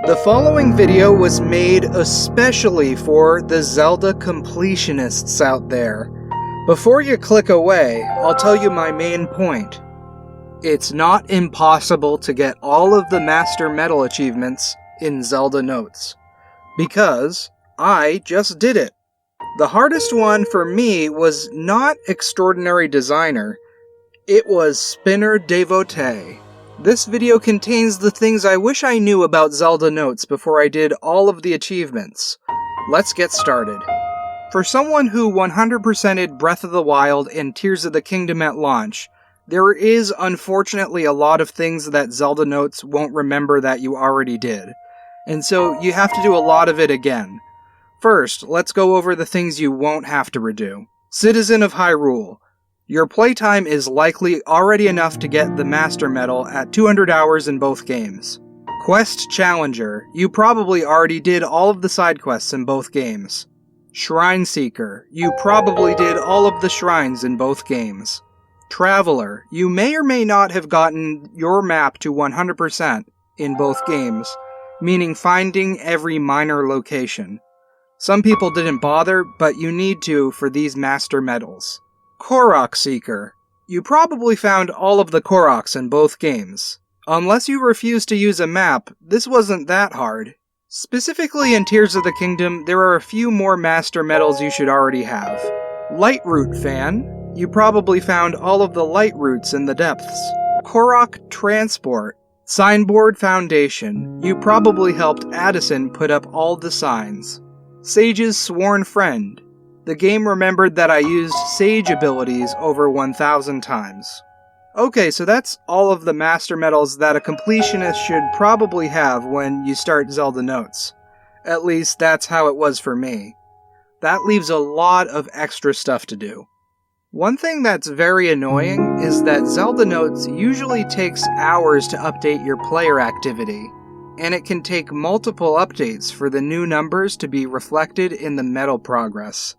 The following video was made especially for the Zelda completionists out there. Before you click away, I'll tell you my main point. It's not impossible to get all of the Master Medal achievements in Zelda Notes, because I just did it. The hardest one for me was not Extraordinary Designer, it was Spinner Devotee. This video contains the things I wish I knew about Zelda Notes before I did all of the achievements. Let's get started. For someone who 100%ed Breath of the Wild and Tears of the Kingdom at launch, there is unfortunately a lot of things that Zelda Notes won't remember that you already did, and so you have to do a lot of it again. First, let's go over the things you won't have to redo. Citizen of Hyrule. Your playtime is likely already enough to get the Master Medal at 200 hours in both games. Quest Challenger. You probably already did all of the side quests in both games. Shrine Seeker. You probably did all of the shrines in both games. Traveler. You may or may not have gotten your map to 100% in both games, meaning finding every minor location. Some people didn't bother, but you need to for these Master Medals. Korok Seeker. You probably found all of the Koroks in both games. Unless you refuse to use a map, this wasn't that hard. Specifically in Tears of the Kingdom, there are a few more Master Medals you should already have. Lightroot Fan. You probably found all of the light roots in the depths. Korok Transport. Signboard Foundation. You probably helped Addison put up all the signs. Sage's Sworn Friend. The game remembered that I used Sage abilities over 1,000 times. Okay, so that's all of the Master Medals that a completionist should probably have when you start Zelda Notes. At least that's how it was for me. That leaves a lot of extra stuff to do. One thing that's very annoying is that Zelda Notes usually takes hours to update your player activity, and it can take multiple updates for the new numbers to be reflected in the medal progress.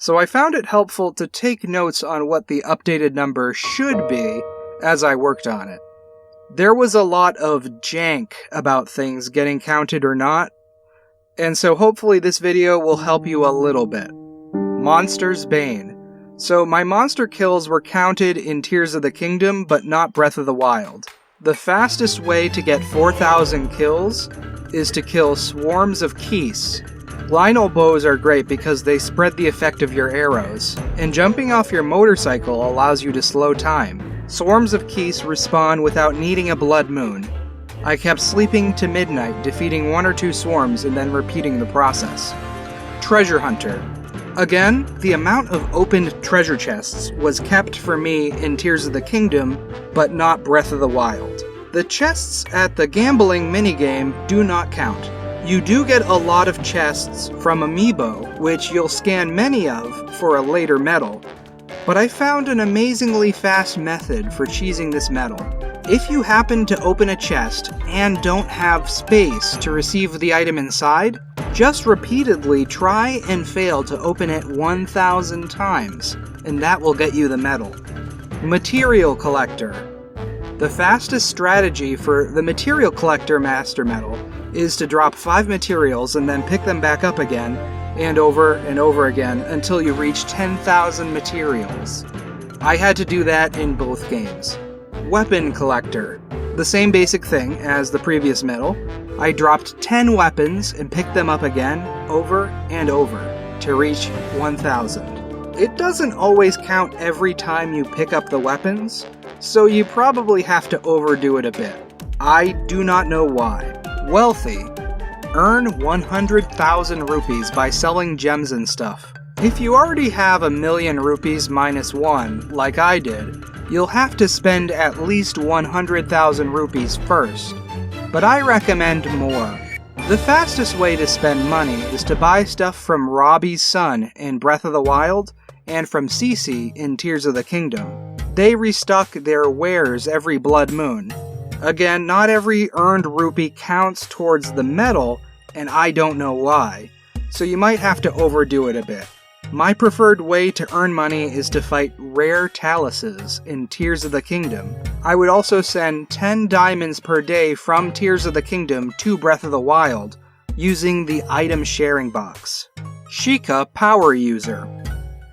So I found it helpful to take notes on what the updated number should be as I worked on it. There was a lot of jank about things getting counted or not, and so hopefully this video will help you a little bit. Monster's Bane. So my monster kills were counted in Tears of the Kingdom, but not Breath of the Wild. The fastest way to get 4,000 kills is to kill swarms of Keese. Lionel bows are great because they spread the effect of your arrows, and jumping off your motorcycle allows you to slow time. Swarms of Keese respawn without needing a blood moon. I kept sleeping to midnight, defeating 1 or 2 swarms and then repeating the process. Treasure Hunter. Again, the amount of opened treasure chests was kept for me in Tears of the Kingdom, but not Breath of the Wild. The chests at the gambling minigame do not count. You do get a lot of chests from Amiibo, which you'll scan many of for a later medal, but I found an amazingly fast method for cheesing this medal. If you happen to open a chest and don't have space to receive the item inside, just repeatedly try and fail to open it 1,000 times, and that will get you the medal. Material Collector. The fastest strategy for the Material Collector Master Medal is to drop 5 materials and then pick them back up again, and over again, until you reach 10,000 materials. I had to do that in both games. Weapon Collector. The same basic thing as the previous medal. I dropped 10 weapons and picked them up again, over and over, to reach 1,000. It doesn't always count every time you pick up the weapons, so you probably have to overdo it a bit. I do not know why. Wealthy. Earn 100,000 rupees by selling gems and stuff. If you already have 1,000,000 rupees minus 1, like I did, you'll have to spend at least 100,000 rupees first. But I recommend more. The fastest way to spend money is to buy stuff from Robbie's son in Breath of the Wild and from Cece in Tears of the Kingdom. They restock their wares every blood moon. Again, not every earned rupee counts towards the medal, and I don't know why, so you might have to overdo it a bit. My preferred way to earn money is to fight rare taluses in Tears of the Kingdom. I would also send 10 diamonds per day from Tears of the Kingdom to Breath of the Wild using the item sharing box. Sheikah Power User.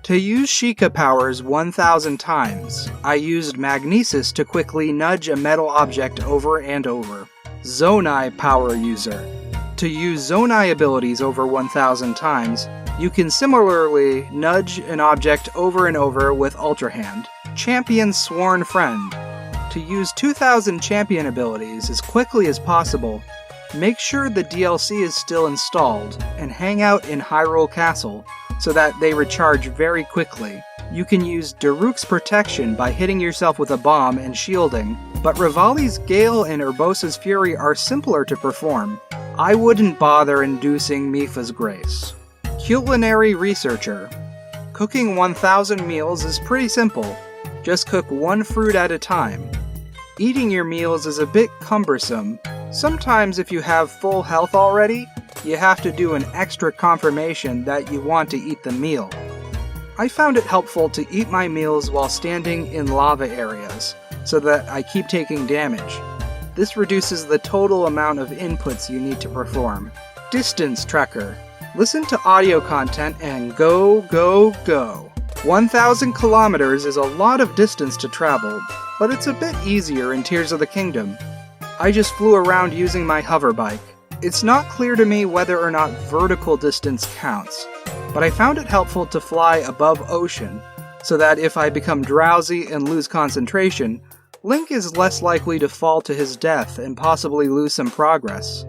To use Sheikah powers 1,000 times, I used Magnesis to quickly nudge a metal object over and over. Zonai Power User. To use Zonai abilities over 1,000 times, you can similarly nudge an object over and over with Ultra Hand. Champion Sworn Friend. To use 2,000 champion abilities as quickly as possible, make sure the DLC is still installed and hang out in Hyrule Castle so that they recharge very quickly. You can use Daruk's Protection by hitting yourself with a bomb and shielding, but Rivali's Gale and Urbosa's Fury are simpler to perform. I wouldn't bother inducing Mipha's Grace. Culinary Researcher. Cooking 1,000 meals is pretty simple. Just cook one fruit at a time. Eating your meals is a bit cumbersome. Sometimes if you have full health already, you have to do an extra confirmation that you want to eat the meal. I found it helpful to eat my meals while standing in lava areas, so that I keep taking damage. This reduces the total amount of inputs you need to perform. Distance Tracker. Listen to audio content and go, go, go. 1,000 kilometers is a lot of distance to travel, but it's a bit easier in Tears of the Kingdom. I just flew around using my hover bike. It's not clear to me whether or not vertical distance counts, but I found it helpful to fly above ocean, so that if I become drowsy and lose concentration, Link is less likely to fall to his death and possibly lose some progress.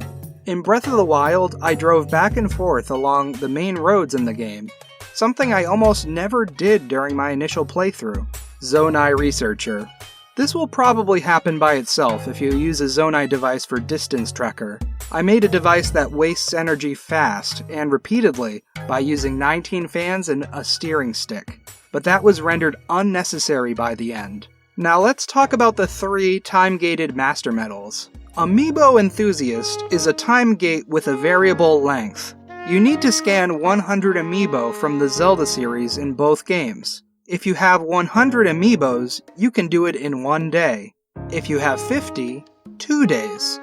In Breath of the Wild, I drove back and forth along the main roads in the game, something I almost never did during my initial playthrough. Zonai Researcher. This will probably happen by itself if you use a Zonai device for Distance Tracker. I made a device that wastes energy fast and repeatedly by using 19 fans and a steering stick, but that was rendered unnecessary by the end. Now let's talk about the 3 time-gated Master Medals. Amiibo Enthusiast is a time gate with a variable length. You need to scan 100 Amiibo from the Zelda series in both games. If you have 100 Amiibos, you can do it in 1 day. If you have 50, 2 days.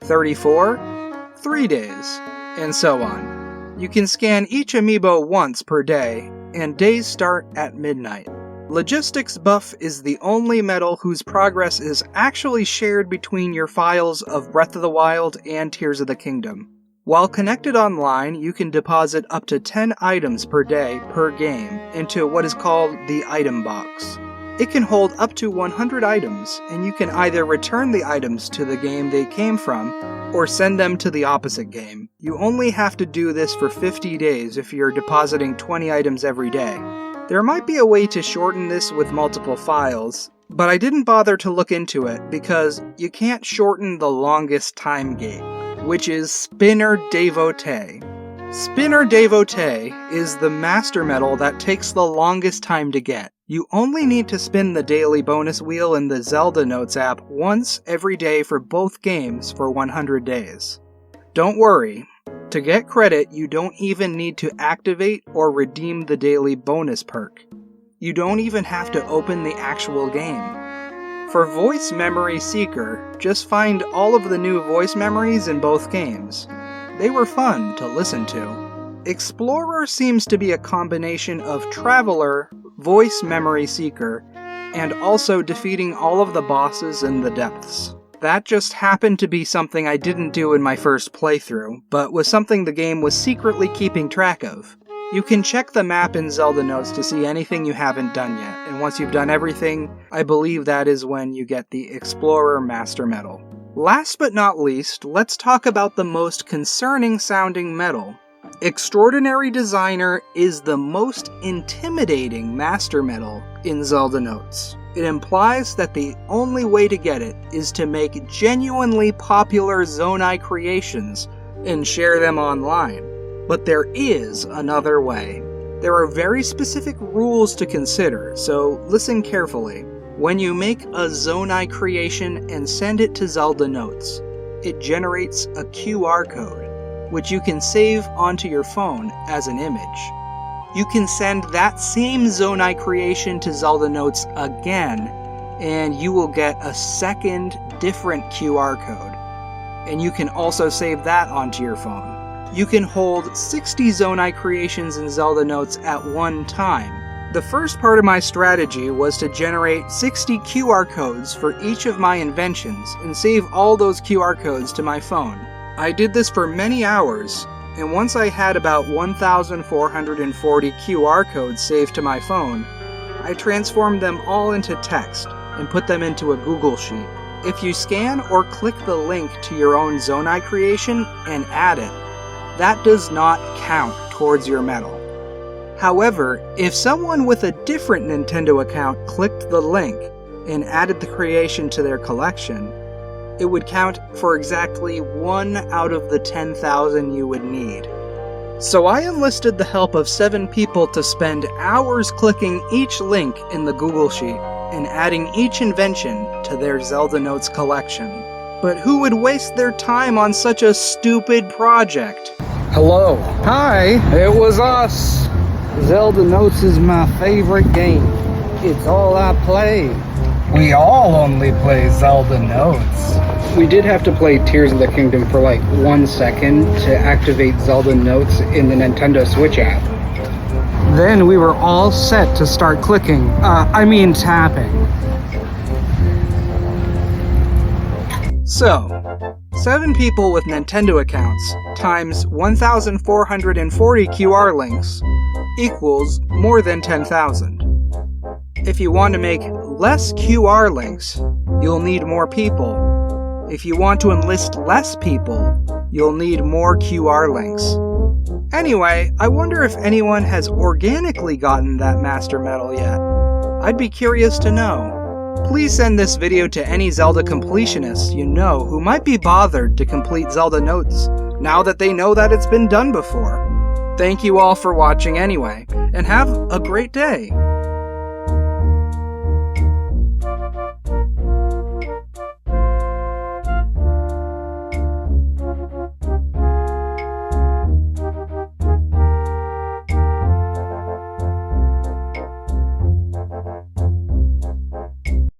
34, 3 days, and so on. You can scan each Amiibo once per day, and days start at midnight. Logistics Buff is the only medal whose progress is actually shared between your files of Breath of the Wild and Tears of the Kingdom. While connected online, you can deposit up to 10 items per day per game into what is called the Item Box. It can hold up to 100 items, and you can either return the items to the game they came from, or send them to the opposite game. You only have to do this for 50 days if you're depositing 20 items every day. There might be a way to shorten this with multiple files, but I didn't bother to look into it because you can't shorten the longest time gate, which is Spinner Devotee. Spinner Devotee is the master medal that takes the longest time to get. You only need to spin the daily bonus wheel in the Zelda Notes app once every day for both games for 100 days. Don't worry, to get credit you don't even need to activate or redeem the daily bonus perk. You don't even have to open the actual game. For Voice Memory Seeker, just find all of the new voice memories in both games. They were fun to listen to. Explorer seems to be a combination of Traveler, Voice Memory Seeker, and also defeating all of the bosses in the depths. That just happened to be something I didn't do in my first playthrough, but was something the game was secretly keeping track of. You can check the map in Zelda Notes to see anything you haven't done yet, and once you've done everything, I believe that is when you get the Explorer Master Medal. Last but not least, let's talk about the most concerning sounding medal. Extraordinary Designer is the most intimidating Master Medal in Zelda Notes. It implies that the only way to get it is to make genuinely popular Zonai creations and share them online. But there is another way. There are very specific rules to consider, so listen carefully. When you make a Zonai creation and send it to Zelda Notes, it generates a QR code, which you can save onto your phone as an image. you can send that same Zonai creation to Zelda Notes again, and you will get a second different QR code. And you can also save that onto your phone. You can hold 60 Zonai creations in Zelda Notes at one time. The first part of my strategy was to generate 60 QR codes for each of my inventions and save all those QR codes to my phone. I did this for many hours, and once I had about 1,440 QR codes saved to my phone, I transformed them all into text and put them into a Google Sheet. If you scan or click the link to your own Zonai creation and add it, that does not count towards your medal. However, if someone with a different Nintendo account clicked the link and added the creation to their collection, it would count for exactly 1 out of the 10,000 you would need. So I enlisted the help of 7 people to spend hours clicking each link in the Google Sheet and adding each invention to their Zelda Notes collection. But who would waste their time on such a stupid project? Hello. Hi, it was us. Zelda Notes is my favorite game. It's all I play. We all only play Zelda Notes. We did have to play Tears of the Kingdom for like 1 second to activate Zelda Notes in the Nintendo Switch app. Then we were all set to start clicking. Tapping. So, 7 people with Nintendo accounts times 1,440 QR links equals more than 10,000. If you want to make less QR links, you'll need more people. If you want to enlist less people, you'll need more QR links. Anyway, I wonder if anyone has organically gotten that Master Medal yet. I'd be curious to know. Please send this video to any Zelda completionists you know who might be bothered to complete Zelda Notes now that they know that it's been done before. Thank you all for watching anyway, and have a great day!